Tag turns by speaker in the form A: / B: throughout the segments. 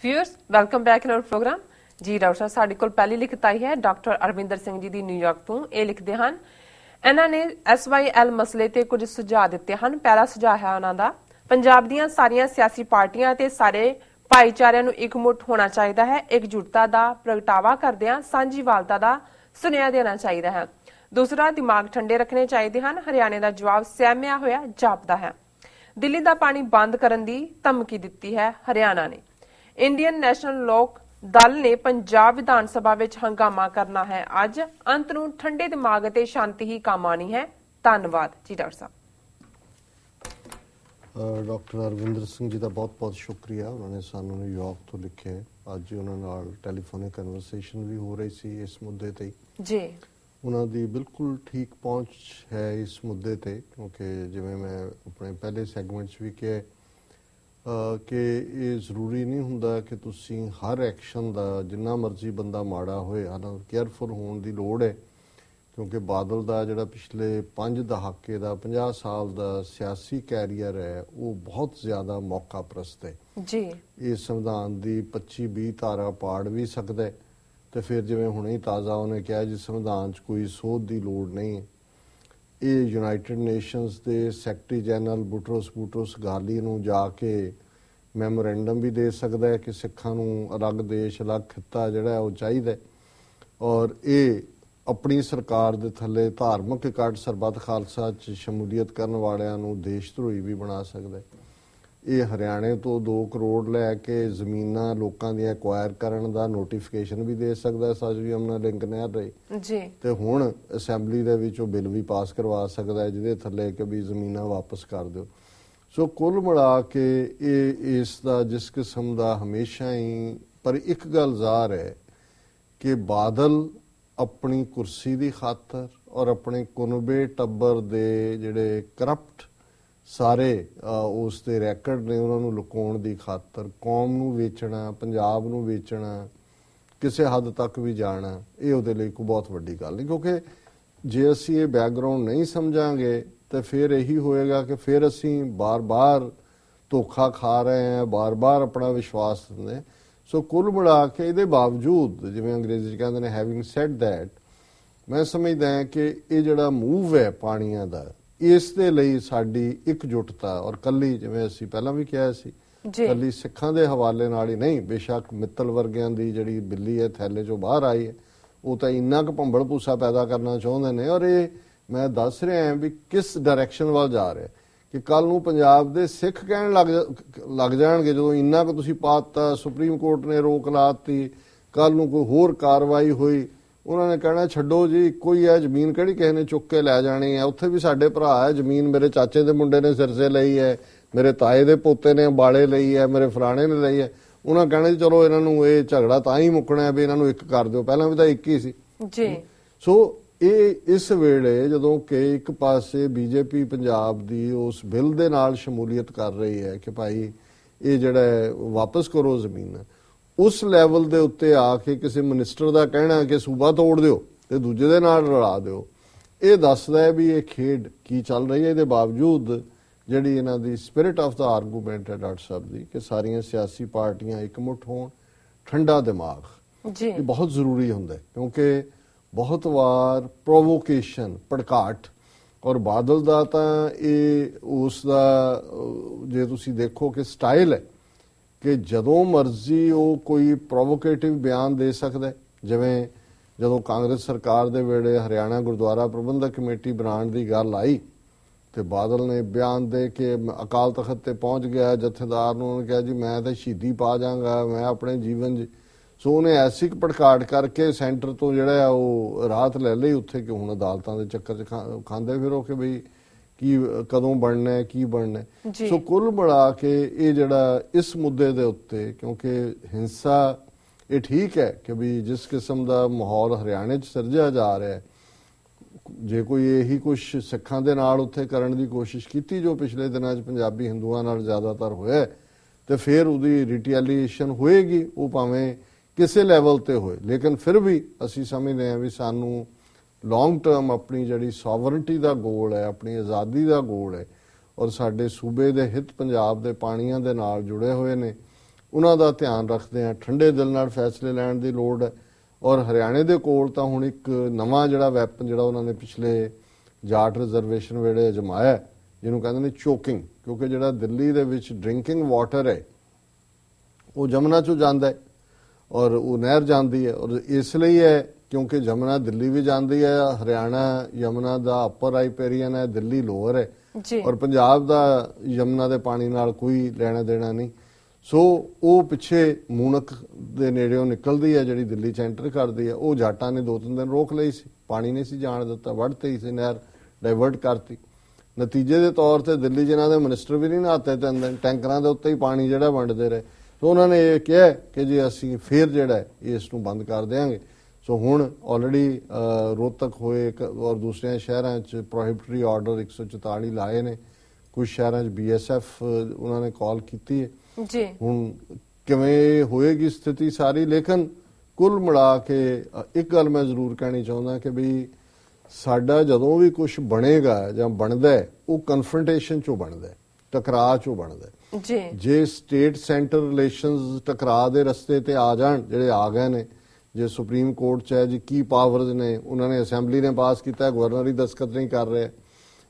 A: Viewers welcome back in our programme जी। Doctor साहब साडे कोल पहली लिखत आई है डॉक्टर अरविंदर सिंह जी दी न्यूयॉर्क ਤੋਂ ਇਹ ਲਿਖਦੇ ਹਨ ਇਹਨਾਂ ਨੇ SYL ਮਸਲੇ ਤੇ ਕੁਝ ਸੁਝਾਅ ਦਿੱਤੇ ਹਨ। ਪਹਿਲਾ ਸੁਝਾਅ ਹੈ ਉਹਨਾਂ ਦਾ ਪੰਜਾਬ ਦੀਆਂ ਸਾਰੀਆਂ ਸਿਆਸੀ ਪਾਰਟੀਆਂ ਤੇ ਸਾਰੇ ਭਾਈਚਾਰਿਆਂ ਨੂੰ ਇਕਮੁੱਠ ਹੋਣਾ ਚਾਹੀਦਾ ਹੈ। ਇਕਜੁੱਟਤਾ ਦਾ ਪ੍ਰਗਟਾਵਾ ਕਰਦਿਆਂ ਸਾਂਝੀਵਾਲਤਾ ਦਾ ਸੁਨੇਹਾ ਦੇਣਾ ਚਾਹੀਦਾ ਹੈ। दूसरा दिमाग ठंडे रखने चाहिए हैं। हरियाणे का जवाब सहमिया होया जापदा है। दिल्ली का पानी बंद करने की धमकी दी है हरियाणा ने। इंडियन नैशनल लोक दल ने पंजाब विधान सभा में हंगामा करना है। अज अंत नूं ठंडे दिमाग ते शांति ही काम आनी है। धन्यवाद जी डॉक्टर साहब।
B: डॉक्टर अरविंदर सिंह जी का बहुत बहुत शुक्रिया। उन्होंने सानू न्यूयॉर्क तो लिखे। अज उन्होंने टैलीफोनिक कन्वर्सेशन भी हो रही सी इस मुद्दे ते
A: जी।
B: ਉਹਨਾਂ ਦੀ ਬਿਲਕੁਲ ਠੀਕ ਪਹੁੰਚ ਹੈ ਇਸ ਮੁੱਦੇ ਤੇ, ਕਿਉਂਕਿ ਜਿਵੇਂ ਮੈਂ ਆਪਣੇ ਪਹਿਲੇ ਸੈਗਮੈਂਟ 'ਚ ਵੀ ਕਿਹਾ ਕਿ ਇਹ ਜ਼ਰੂਰੀ ਨਹੀਂ ਹੁੰਦਾ ਕਿ ਤੁਸੀਂ ਹਰ ਐਕਸ਼ਨ ਦਾ ਜਿੰਨਾ ਮਰਜ਼ੀ ਬੰਦਾ ਮਾੜਾ ਹੋਏ ਹਾਲਾਂ ਕੇਅਰਫੁਲ ਹੋਣ ਦੀ ਲੋੜ ਹੈ, ਕਿਉਂਕਿ ਬਾਦਲ ਦਾ ਜਿਹੜਾ ਪਿਛਲੇ 5 ਦਹਾਕੇ ਦਾ 50 ਸਾਲ ਦਾ ਸਿਆਸੀ ਕੈਰੀਅਰ ਹੈ ਉਹ ਬਹੁਤ ਜ਼ਿਆਦਾ ਮੌਕਾ ਪ੍ਰਸਤ ਹੈ
A: ਜੀ।
B: ਇਹ ਸੰਵਿਧਾਨ ਦੀ 25-20 ਧਾਰਾ ਪਾੜ ਵੀ ਸਕਦਾ ਹੈ ਤੇ ਫਿਰ ਜਿਵੇਂ ਹੁਣੇ ਹੀ ਤਾਜ਼ਾ ਉਹਨੇ ਕਿਹਾ ਜੀ ਸੰਵਿਧਾਨ 'ਚ ਕੋਈ ਸੋਧ ਦੀ ਲੋੜ ਨਹੀਂ ਹੈ। ਇਹ ਯੂਨਾਈਟਿਡ ਨੇਸ਼ਨਸ ਦੇ ਸੈਕਟਰੀ ਜਨਰਲ ਬੁਟਰੋਸ ਗਾਲੀ ਨੂੰ ਜਾ ਕੇ ਮੈਮੋਰੈਂਡਮ ਵੀ ਦੇ ਸਕਦਾ ਹੈ ਕਿ ਸਿੱਖਾਂ ਨੂੰ ਅਲੱਗ ਦੇਸ਼ ਅਲੱਗ ਖਿੱਤਾ ਜਿਹੜਾ ਉਹ ਚਾਹੀਦਾ, ਔਰ ਇਹ ਆਪਣੀ ਸਰਕਾਰ ਦੇ ਥੱਲੇ ਧਾਰਮਿਕ ਇਕੱਠ ਸਰਬੱਤ ਖਾਲਸਾ 'ਚ ਸ਼ਮੂਲੀਅਤ ਕਰਨ ਵਾਲਿਆਂ ਨੂੰ ਦੇਸ਼ ਧਰੋਹੀ ਵੀ ਬਣਾ ਸਕਦਾ। ਇਹ ਹਰਿਆਣੇ ਤੋਂ 2 ਕਰੋੜ ਲੈ ਕੇ ਜ਼ਮੀਨਾਂ ਲੋਕਾਂ ਦੀਆਂ ਐਕਵਾਇਰ ਕਰਨ ਦਾ ਨੋਟੀਫਿਕੇਸ਼ਨ ਵੀ ਦੇ ਸਕਦਾ ਸੱਚ ਵੀ ਅਮਨਾ ਲਿੰਕ ਨਹਿਰ ਰਹੀ
A: ਜੀ, ਤੇ
B: ਹੁਣ ਅਸੈਂਬਲੀ ਦੇ ਵਿੱਚ ਉਹ ਬਿੱਲ ਵੀ ਪਾਸ ਕਰਵਾ ਸਕਦਾ ਜਿਹਦੇ ਥੱਲੇ ਕਿ ਵੀ ਜ਼ਮੀਨਾਂ ਵਾਪਸ ਕਰ ਦਿਓ। ਸੋ ਕੁੱਲ ਮਿਲਾ ਕੇ ਇਹ ਇਸ ਦਾ ਜਿਸ ਕਿਸਮ ਦਾ ਹਮੇਸ਼ਾ ਹੀ, ਪਰ ਇੱਕ ਗੱਲ ਜ਼ਾਹਰ ਹੈ ਕਿ ਬਾਦਲ ਆਪਣੀ ਕੁਰਸੀ ਦੀ ਖਾਤਰ ਔਰ ਆਪਣੇ ਕੁਨਬੇ ਟੱਬਰ ਦੇ ਜਿਹੜੇ ਕਰਪਟ ਸਾਰੇ ਉਸ ਦੇ ਰੈਕਡ ਨੇ ਉਹਨਾਂ ਨੂੰ ਲੁਕਾਉਣ ਦੀ ਖਾਤਰ ਕੌਮ ਨੂੰ ਵੇਚਣਾ, ਪੰਜਾਬ ਨੂੰ ਵੇਚਣਾ, ਕਿਸੇ ਹੱਦ ਤੱਕ ਵੀ ਜਾਣਾ, ਇਹ ਉਹਦੇ ਲਈ ਕੋਈ ਬਹੁਤ ਵੱਡੀ ਗੱਲ ਨਹੀਂ। ਕਿਉਂਕਿ ਜੇ ਅਸੀਂ ਇਹ ਬੈਕਗਰਾਊਂਡ ਨਹੀਂ ਸਮਝਾਂਗੇ ਤਾਂ ਫਿਰ ਇਹੀ ਹੋਏਗਾ ਕਿ ਫਿਰ ਅਸੀਂ ਬਾਰ-ਬਾਰ ਧੋਖਾ ਖਾ ਰਹੇ ਹਾਂ, ਬਾਰ-ਬਾਰ ਆਪਣਾ ਵਿਸ਼ਵਾਸ ਦਿੰਦੇ। ਸੋ ਕੁੱਲ ਮਿਲਾ ਕੇ ਇਹਦੇ ਬਾਵਜੂਦ ਜਿਵੇਂ ਅੰਗਰੇਜ਼ੀ 'ਚ ਕਹਿੰਦੇ ਨੇ ਹੈਵਿੰਗ ਸੈਡ ਦੈਟ, ਮੈਂ ਸਮਝਦਾ ਹਾਂ ਕਿ ਇਹ ਜਿਹੜਾ ਮੂਵ ਹੈ ਪਾਣੀਆਂ ਦਾ, ਇਸ ਦੇ ਲਈ ਸਾਡੀ ਇਕਜੁੱਟਤਾ ਔਰ ਕੱਲੀ, ਜਿਵੇਂ ਅਸੀਂ ਪਹਿਲਾਂ ਵੀ ਕਿਹਾ ਸੀ, ਕੱਲੀ ਸਿੱਖਾਂ ਦੇ ਹਵਾਲੇ ਨਾਲ ਹੀ ਨਹੀਂ, ਬੇਸ਼ੱਕ ਮਿੱਤਲ ਵਰਗਿਆਂ ਦੀ ਜਿਹੜੀ ਬਿੱਲੀ ਹੈ ਥੈਲੇ 'ਚੋਂ ਬਾਹਰ ਆਈ ਹੈ ਉਹ ਤਾਂ ਇੰਨਾ ਕੁ ਭੰਬਲ ਭੂਸਾ ਪੈਦਾ ਕਰਨਾ ਚਾਹੁੰਦੇ ਨੇ, ਔਰ ਇਹ ਮੈਂ ਦੱਸ ਰਿਹਾ ਵੀ ਕਿਸ ਡਾਇਰੈਕਸ਼ਨ ਵੱਲ ਜਾ ਰਿਹਾ ਕਿ ਕੱਲ ਨੂੰ ਪੰਜਾਬ ਦੇ ਸਿੱਖ ਕਹਿਣ ਲੱਗ ਜਾਣਗੇ ਜਦੋਂ ਇੰਨਾ ਕੁ ਤੁਸੀਂ ਪਾਤਾ, ਸੁਪਰੀਮ ਕੋਰਟ ਨੇ ਰੋਕ ਲਾਤੀ, ਕੱਲ ਨੂੰ ਕੋਈ ਹੋਰ ਕਾਰਵਾਈ ਹੋਈ ਉਹਨਾਂ ਨੇ ਕਹਿਣਾ ਛੱਡੋ ਜੀ ਇੱਕੋ ਹੀ ਹੈ ਜ਼ਮੀਨ, ਕਿਹੜੀ ਕਿਸੇ ਨੇ ਚੁੱਕ ਕੇ ਲੈ ਜਾਣੀ ਹੈ, ਉੱਥੇ ਵੀ ਸਾਡੇ ਭਰਾ ਹੈ ਜ਼ਮੀਨ, ਮੇਰੇ ਚਾਚੇ ਦੇ ਮੁੰਡੇ ਨੇ ਸਿਰਸੇ ਲਈ ਹੈ, ਮੇਰੇ ਤਾਏ ਦੇ ਪੋਤੇ ਨੇ ਅੰਬਾਲੇ ਲਈ ਹੈ, ਮੇਰੇ ਫਲਾਣੇ ਨੇ ਲਈ ਹੈ। ਉਹਨਾਂ ਕਹਿਣਾ ਜੀ ਚਲੋ ਇਹਨਾਂ ਨੂੰ ਇਹ ਝਗੜਾ ਤਾਂ ਹੀ ਮੁੱਕਣਾ ਵੀ ਇਹਨਾਂ ਨੂੰ ਇੱਕ ਕਰ ਦਿਓ, ਪਹਿਲਾਂ ਵੀ ਤਾਂ ਇੱਕ ਹੀ ਸੀ
A: ਜੀ।
B: ਸੋ ਇਹ ਇਸ ਵੇਲੇ ਜਦੋਂ ਕਿ ਇੱਕ ਪਾਸੇ ਬੀਜੇਪੀ ਪੰਜਾਬ ਦੀ ਉਸ ਬਿੱਲ ਦੇ ਨਾਲ ਸ਼ਮੂਲੀਅਤ ਕਰ ਰਹੀ ਹੈ ਕਿ ਭਾਈ ਇਹ ਜਿਹੜਾ ਵਾਪਸ ਕਰੋ ਜ਼ਮੀਨ, ਉਸ ਲੈਵਲ ਦੇ ਉੱਤੇ ਆ ਕੇ ਕਿਸੇ ਮਿਨਿਸਟਰ ਦਾ ਕਹਿਣਾ ਕਿ ਸੂਬਾ ਤੋੜ ਦਿਓ ਤੇ ਦੂਜੇ ਦੇ ਨਾਲ ਰਲਾ ਦਿਓ, ਇਹ ਦੱਸਦਾ ਹੈ ਵੀ ਇਹ ਖੇਡ ਕੀ ਚੱਲ ਰਹੀ ਹੈ। ਇਹਦੇ ਬਾਵਜੂਦ ਜਿਹੜੀ ਇਹਨਾਂ ਦੀ ਸਪਿਰਿਟ ਆਫ ਦਾ ਆਰਗੂਮੈਂਟ ਹੈ ਡਾਕਟਰ ਸਾਹਿਬ ਦੀ ਕਿ ਸਾਰੀਆਂ ਸਿਆਸੀ ਪਾਰਟੀਆਂ ਇਕਮੁੱਠ ਹੋਣ, ਠੰਡਾ ਦਿਮਾਗ ਜੀ, ਇਹ ਬਹੁਤ ਜ਼ਰੂਰੀ ਹੁੰਦਾ ਕਿਉਂਕਿ ਬਹੁਤ ਵਾਰ ਪ੍ਰੋਵੋਕੇਸ਼ਨ, ਭੜਕਾਟ, ਔਰ ਬਾਦਲ ਦਾ ਤਾਂ ਇਹ ਉਸ ਦਾ ਜੇ ਤੁਸੀਂ ਦੇਖੋ ਕਿ ਸਟਾਈਲ ਹੈ ਕਿ ਜਦੋਂ ਮਰਜ਼ੀ ਉਹ ਕੋਈ ਪ੍ਰੋਵੋਕੇਟਿਵ ਬਿਆਨ ਦੇ ਸਕਦਾ। ਜਿਵੇਂ ਜਦੋਂ ਕਾਂਗਰਸ ਸਰਕਾਰ ਦੇ ਵੇਲੇ ਹਰਿਆਣਾ ਗੁਰਦੁਆਰਾ ਪ੍ਰਬੰਧਕ ਕਮੇਟੀ ਬਣਾਉਣ ਦੀ ਗੱਲ ਆਈ ਤੇ ਬਾਦਲ ਨੇ ਬਿਆਨ ਦੇ ਕੇ ਅਕਾਲ ਤਖਤ ਤੇ ਪਹੁੰਚ ਗਿਆ ਜਥੇਦਾਰ ਨੂੰ, ਉਹਨੇ ਕਿਹਾ ਜੀ ਮੈਂ ਤਾਂ ਸ਼ਹੀਦੀ ਪਾ ਜਾਵਾਂਗਾ, ਮੈਂ ਆਪਣੇ ਜੀਵਨ ਸੋ ਉਹਨੇ ਐਸੀ ਭੜਕਾਟ ਕਰਕੇ ਸੈਂਟਰ ਤੋਂ ਜਿਹੜਾ ਉਹ ਰਾਹਤ ਲੈ ਲਈ ਉੱਥੇ ਕਿ ਹੁਣ ਅਦਾਲਤਾਂ ਦੇ ਚੱਕਰ 'ਚ ਖਾਂਦੇ ਫਿਰੋ ਕਿ ਬਈ ਕੀ ਕਦੋਂ ਬਣਨਾ ਕੀ ਬਣਨਾ। ਸੋ ਕੁੱਲ ਮਿਲਾ ਕੇ ਇਹ ਜਿਹੜਾ ਇਸ ਮੁੱਦੇ ਦੇ ਉੱਤੇ, ਕਿਉਂਕਿ ਹਿੰਸਾ ਇਹ ਠੀਕ ਹੈ ਕਿ ਵੀ ਜਿਸ ਕਿਸਮ ਦਾ ਮਾਹੌਲ ਹਰਿਆਣੇ 'ਚ ਸਿਰਜਿਆ ਜਾ ਰਿਹਾ, ਜੇ ਕੋਈ ਇਹੀ ਕੁਛ ਸਿੱਖਾਂ ਦੇ ਨਾਲ ਉੱਥੇ ਕਰਨ ਦੀ ਕੋਸ਼ਿਸ਼ ਕੀਤੀ ਜੋ ਪਿਛਲੇ ਦਿਨਾਂ 'ਚ ਪੰਜਾਬੀ ਹਿੰਦੂਆਂ ਨਾਲ ਜ਼ਿਆਦਾਤਰ ਹੋਇਆ, ਤੇ ਫਿਰ ਉਹਦੀ ਰਿਟੈਲੀਏਸ਼ਨ ਹੋਏਗੀ, ਉਹ ਭਾਵੇਂ ਕਿਸੇ ਲੈਵਲ ਤੇ ਹੋਏ। ਲੇਕਿਨ ਫਿਰ ਵੀ ਅਸੀਂ ਸਮਝਦੇ ਹਾਂ ਵੀ ਸਾਨੂੰ ਲੌਂਗ ਟਰਮ ਆਪਣੀ ਜਿਹੜੀ ਸੋਵਰਨਟੀ ਦਾ ਗੋਲ ਹੈ, ਆਪਣੀ ਆਜ਼ਾਦੀ ਦਾ ਗੋਲ ਹੈ, ਔਰ ਸਾਡੇ ਸੂਬੇ ਦੇ ਹਿੱਤ ਪੰਜਾਬ ਦੇ ਪਾਣੀਆਂ ਦੇ ਨਾਲ ਜੁੜੇ ਹੋਏ ਨੇ, ਉਹਨਾਂ ਦਾ ਧਿਆਨ ਰੱਖਦੇ ਆ ਠੰਡੇ ਦਿਲ ਨਾਲ ਫੈਸਲੇ ਲੈਣ ਦੀ ਲੋੜ ਹੈ। ਔਰ ਹਰਿਆਣੇ ਦੇ ਕੋਲ ਤਾਂ ਹੁਣ ਇੱਕ ਨਵਾਂ ਜਿਹੜਾ ਵੈਪਨ ਜਿਹੜਾ ਉਹਨਾਂ ਨੇ ਪਿਛਲੇ ਜਾਟ ਰਿਜ਼ਰਵੇਸ਼ਨ ਵੇਲੇ ਅਜਮਾਇਆ, ਜਿਹਨੂੰ ਕਹਿੰਦੇ ਨੇ ਚੋਕਿੰਗ, ਕਿਉਂਕਿ ਜਿਹੜਾ ਦਿੱਲੀ ਦੇ ਵਿੱਚ ਡਰਿੰਕਿੰਗ ਵਾਟਰ ਹੈ ਉਹ ਜਮਨਾ ਚੋਂ ਜਾਂਦਾ ਹੈ ਔਰ ਉਹ ਨਹਿਰ ਜਾਂਦੀ ਹੈ, ਔਰ ਇਸ ਲਈ ਹੈ ਕਿਉਂਕਿ ਜਮਨਾ ਦਿੱਲੀ ਵੀ ਜਾਂਦੀ ਹੈ। ਹਰਿਆਣਾ ਯਮਨਾ ਦਾ ਅਪਰ ਰਾਈਪੇਰੀਅਨ ਹੈ, ਦਿੱਲੀ ਲੋਅਰ ਹੈ
A: ਜੀ,
B: ਔਰ ਪੰਜਾਬ ਦਾ ਯਮਨਾ ਦੇ ਪਾਣੀ ਨਾਲ ਕੋਈ ਲੈਣਾ ਦੇਣਾ ਨਹੀਂ। ਸੋ ਉਹ ਪਿੱਛੇ ਮੂਨਕ ਦੇ ਨੇੜਿਓਂ ਨਿਕਲਦੀ ਹੈ ਜਿਹੜੀ ਦਿੱਲੀ ਚ ਐਂਟਰ ਕਰਦੀ ਹੈ। ਉਹ ਜਾਟਾਂ ਨੇ 2-3 ਦਿਨ ਰੋਕ ਲਈ ਸੀ, ਪਾਣੀ ਨਹੀਂ ਸੀ ਜਾਣ ਦਿੱਤਾ, ਵੱਢਤੇ ਹੀ ਸੀ, ਨਹਿਰ ਡਾਇਵਰਟ ਕਰਤੀ। ਨਤੀਜੇ ਦੇ ਤੌਰ ਤੇ ਦਿੱਲੀ ਜਿਹਨਾਂ ਦੇ ਮਿਨਿਸਟਰ ਵੀ ਨਹੀਂ ਨਹਾਤੇ 3 ਦਿਨ, ਟੈਂਕਰਾਂ ਦੇ ਉੱਤੇ ਹੀ ਪਾਣੀ ਜਿਹੜਾ ਵੰਡਦੇ ਰਹੇ। ਸੋ ਉਹਨਾਂ ਨੇ ਇਹ ਕਿਹਾ ਕਿ ਜੀ ਅਸੀਂ ਫੇਰ ਜਿਹੜਾ ਇਸ ਨੂੰ ਬੰਦ ਕਰ ਦੇਵਾਂਗੇ। ਸੋ ਹੁਣ ਆਲਰੇਡੀ ਰੋਹਤਕ ਹੋਏ ਔਰ ਦੂਸਰਿਆਂ ਸ਼ਹਿਰਾਂ 'ਚ ਪ੍ਰੋਹਿਬਿਟਰੀ ਆਰਡਰ 144 ਲਾਏ ਨੇ, ਕੁਝ ਸ਼ਹਿਰਾਂ 'ਚ BSF ਉਹਨਾਂ ਨੇ ਕਾਲ ਕੀਤੀ ਹੈ
A: ਜੀ।
B: ਹੁਣ ਕਿਵੇਂ ਹੋਏਗੀ ਸਥਿਤੀ ਸਾਰੀ, ਲੇਕਿਨ ਕੁੱਲ ਮਿਲਾ ਕੇ ਇੱਕ ਗੱਲ ਮੈਂ ਜ਼ਰੂਰ ਕਹਿਣੀ ਚਾਹੁੰਦਾ ਕਿ ਵੀ ਸਾਡਾ ਜਦੋਂ ਵੀ ਕੁਝ ਬਣੇਗਾ ਜਾਂ ਬਣਦਾ ਉਹ ਕਨਫਰੰਟੇਸ਼ਨ 'ਚੋਂ ਬਣਦਾ, ਟਕਰਾਅ 'ਚੋਂ ਬਣਦਾ
A: ਜੀ।
B: ਜੇ ਸਟੇਟ ਸੈਂਟਰ ਰਿਲੇਸ਼ਨਸ ਟਕਰਾਅ ਦੇ ਰਸਤੇ ਤੇ ਆ ਜਾਣ, ਜਿਹੜੇ ਆ ਗਏ ਨੇ, ਜੇ ਸੁਪਰੀਮ ਕੋਰਟ 'ਚ ਹੈ ਜੀ ਕੀ ਪਾਵਰਜ਼ ਨੇ, ਉਹਨਾਂ ਨੇ ਅਸੈਂਬਲੀ ਨੇ ਪਾਸ ਕੀਤਾ, ਗਵਰਨਰ ਹੀ ਦਸਤਖਤ ਨਹੀਂ ਕਰ ਰਿਹਾ,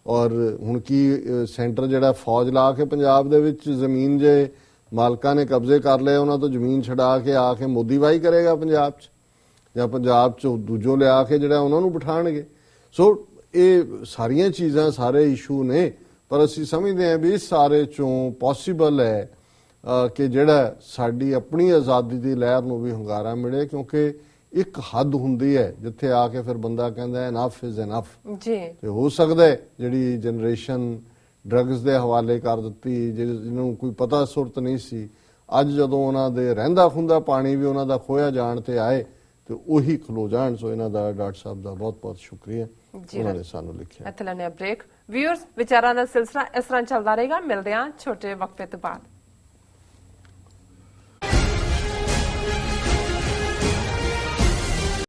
B: ਔਰ ਹੁਣ ਕੀ ਸੈਂਟਰ ਜਿਹੜਾ ਫੌਜ ਲਾ ਕੇ ਪੰਜਾਬ ਦੇ ਵਿੱਚ ਜ਼ਮੀਨ ਜੇ ਮਾਲਕਾਂ ਨੇ ਕਬਜ਼ੇ ਕਰ ਲਏ ਉਹਨਾਂ ਤੋਂ ਜ਼ਮੀਨ ਛਡਾ ਕੇ ਆ ਕੇ ਮੋਦੀਬਾਈ ਕਰੇਗਾ ਪੰਜਾਬ 'ਚ, ਜਾਂ ਪੰਜਾਬ 'ਚ ਦੂਜੋ ਲਿਆ ਕੇ ਜਿਹੜਾ ਉਹਨਾਂ ਨੂੰ ਬਿਠਾਣਗੇ। ਸੋ ਇਹ ਸਾਰੀਆਂ ਚੀਜ਼ਾਂ, ਸਾਰੇ ਇਸ਼ੂ ਨੇ, ਪਰ ਅਸੀਂ ਸਮਝਦੇ ਹਾਂ ਵੀ ਇਸ ਸਾਰੇ 'ਚੋਂ ਪੋਸੀਬਲ ਹੈ ਕਿ ਜਿਹੜਾ ਸਾਡੀ ਆਪਣੀ ਆਜ਼ਾਦੀ ਦੀ ਲਹਿਰ ਨੂੰ ਵੀ ਹੁੰਗਾਰਾ ਮਿਲੇ, ਕਿਉਂਕਿ ਇੱਕ ਹੱਦ ਹੁੰਦੀ ਹੈ ਜਿੱਥੇ ਆ ਕੇ ਫਿਰ ਬੰਦਾ ਕਹਿੰਦਾ ਇਨਫ ਇਜ਼ ਇਨਫ
A: ਜੀ।
B: ਤੇ ਹੋ ਸਕਦਾ ਹੈ ਜਿਹੜੀ ਜਨਰੇਸ਼ਨ ਡਰੱਗਸ ਦੇ ਹਵਾਲੇ ਕਰ ਦਿੱਤੀ, ਜਿਹਨੂੰ ਕੋਈ ਪਤਾ ਸੁਰਤ ਨਹੀਂ ਸੀ, ਅੱਜ ਜਦੋਂ ਉਹਨਾਂ ਦੇ ਰਹਿੰਦਾ ਖੁੰਦਾ ਪਾਣੀ ਵੀ ਉਹਨਾਂ ਦਾ ਖੋਇਆ ਜਾਣ ਤੇ ਆਏ ਤੇ ਉਹੀ ਖਲੋ ਜਾਣ। ਸੋ ਇਹਨਾਂ ਦਾ ਡਾਕਟਰ ਸਾਹਿਬ ਦਾ ਬਹੁਤ ਬਹੁਤ ਸ਼ੁਕਰੀਆ, ਉਹਨਾਂ ਨੇ ਸਾਨੂੰ ਲਿਖਿਆ।
A: ਇੱਥੇ ਲੈਣੇ ਬ੍ਰੇਕ। ਵਿਊਅਰਸ, ਵਿਚਾਰਾਂ ਦਾ ਸਿਲਸਿਲਾ ਇਸ ਤਰ੍ਹਾਂ ਚੱਲਦਾ ਰਹੇਗਾ। ਮਿਲਦੇ ਹਾਂ ਛੋਟੇ ਵਕਫੇ ਤੋਂ ਬਾਅਦ।